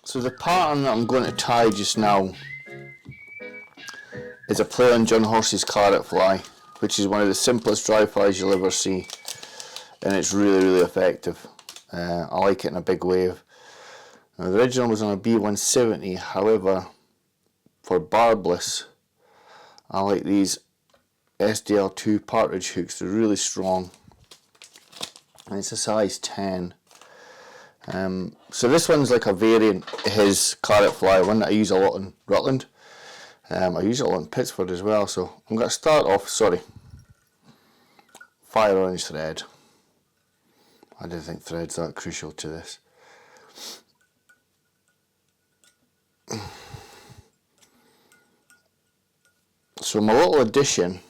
So the pattern that I'm going to tie just now is a play on John Horse's Claret Fly, which is one of the simplest dry flies you'll ever see, and it's really effective. I like it in a big wave. Now, the original was on a B170, however, for barbless, I like these SDL2 partridge hooks. They're really strong, and it's a size 10. So this one's like a variant of his Claret Fly, one that I use a lot in Rutland. I use it a lot in Pitsford as well, so I'm going to start off, fire orange thread. I don't think thread's that crucial to this. So my little addition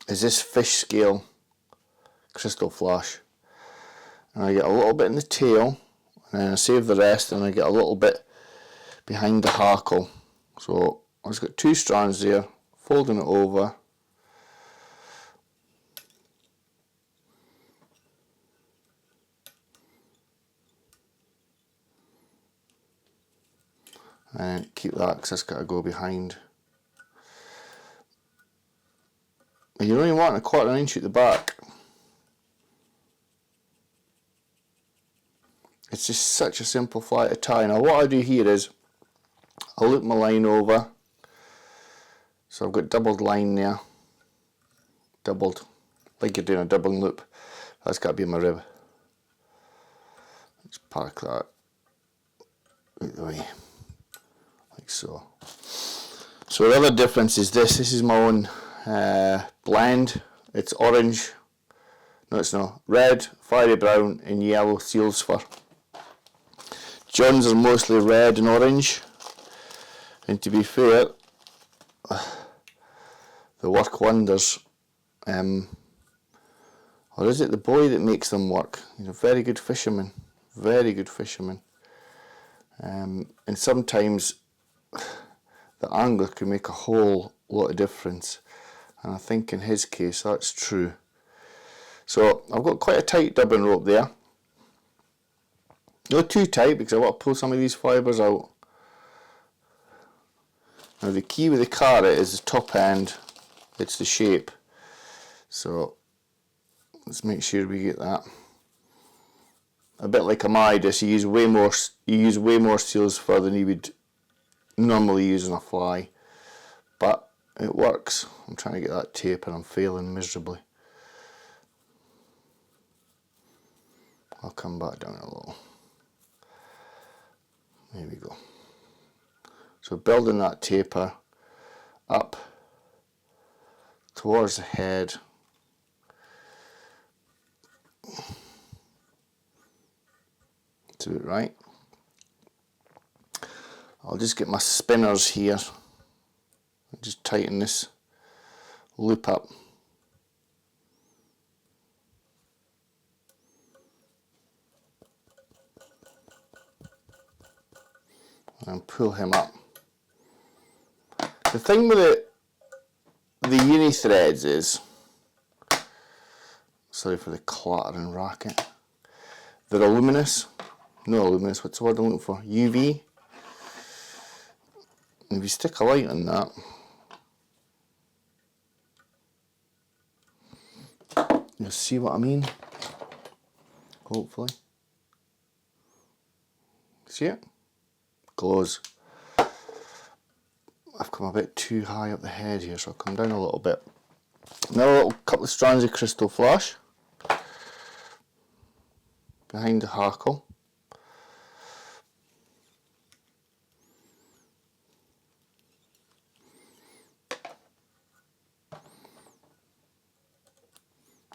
is this fish scale Krystal flash, and I get a little bit in the tail, and then I save the rest, and I get a little bit behind the hackle. So I've just got 2 strands there, folding it over, and keep that because that's got to go behind. And you only want a 1/4 inch at the back. It's just such a simple fly to tie. Now what I do here is I loop my line over, so I've got doubled line there, doubled, like you're doing a doubling loop. That's got to be my rib. Let's park that out the way, like so. So the other difference is this is my own blend. It's orange, no it's not, red, fiery brown and yellow seal's fur. John's are mostly red and orange, and to be fair, they work wonders. Or is it the boy that makes them work? He's a very good fisherman, very good fisherman. And sometimes the angler can make a whole lot of difference, and I think in his case that's true. So I've got quite a tight dubbing rope there. Not too tight because I want to pull some of these fibres out. Now the key with the carrot is the top end, it's the shape. So let's make sure we get that. A bit like a Midas, you use way more seals fur than you would normally use on a fly, but it works. I'm trying to get that tape and I'm failing miserably. I'll come back down a little. There we go. So building that taper up towards the head. Do it right. I'll just get my spinners here and just tighten this loop up. And pull him up. The thing with the uni threads is, sorry for the clattering racket, they're luminous. No luminous, what's the word I'm looking for? UV. And if you stick a light on that, you'll see what I mean. Hopefully. See it? Glows. I've come a bit too high up the head here, so I'll come down a little bit. Now a little couple of strands of Krystal flash behind the hackle.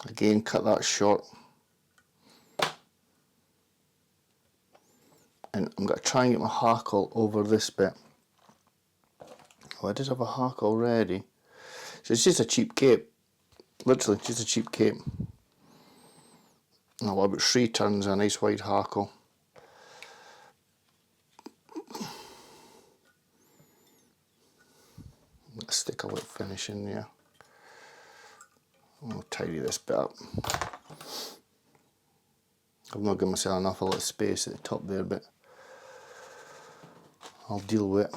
Again, cut that short. And I'm going to try and get my hackle over this bit. Oh, I did have a hackle already. So it's just a cheap cape. Literally, just a cheap cape. And about 3 turns of a nice wide hackle. Let's stick a little finish in there. I'll tidy this bit up. I've not given myself enough a lot of space at the top there, but I'll deal with it.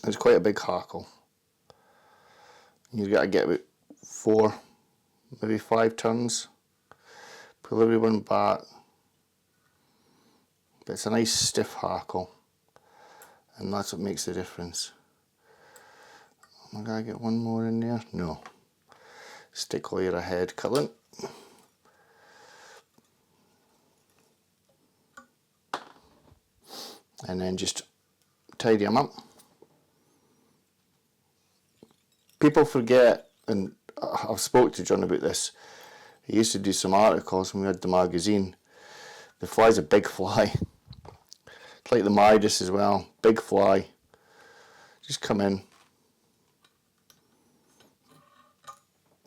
It's quite a big hackle. You've got to get about 4, maybe 5 turns. Pull everyone back. But it's a nice stiff hackle, and that's what makes the difference. Am I going to get one more in there? No. Stick while you're ahead, culling. And then just tidy them up. People forget, and I've spoke to John about this. He used to do some articles when we had the magazine. The fly's a big fly. It's like the Midas as well, big fly. Just come in,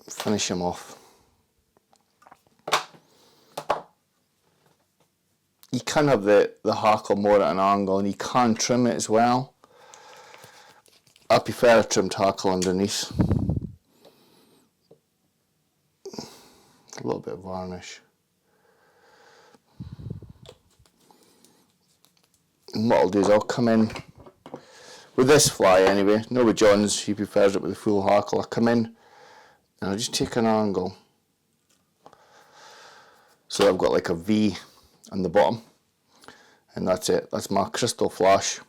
finish him off. You can have the hackle more at an angle, and you can trim it as well. I prefer a trimmed hackle underneath. A little bit of varnish. And what I'll do is I'll come in with this fly anyway. No, with John's, he prefers it with the full hackle. I'll come in and I'll just take an angle so I've got like a V on the bottom, and that's it. That's my Krystal flash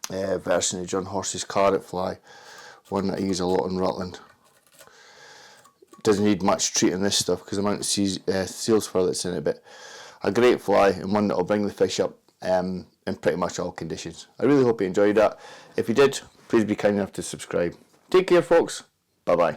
version of John Horse's carrot fly, one that I use a lot in Rutland. Doesn't need much treating this stuff because the amount of seals fur that's in it, but a great fly and one that will bring the fish up in pretty much all conditions. I really hope you enjoyed that. If you did, please be kind enough to subscribe. Take care, folks. Bye bye.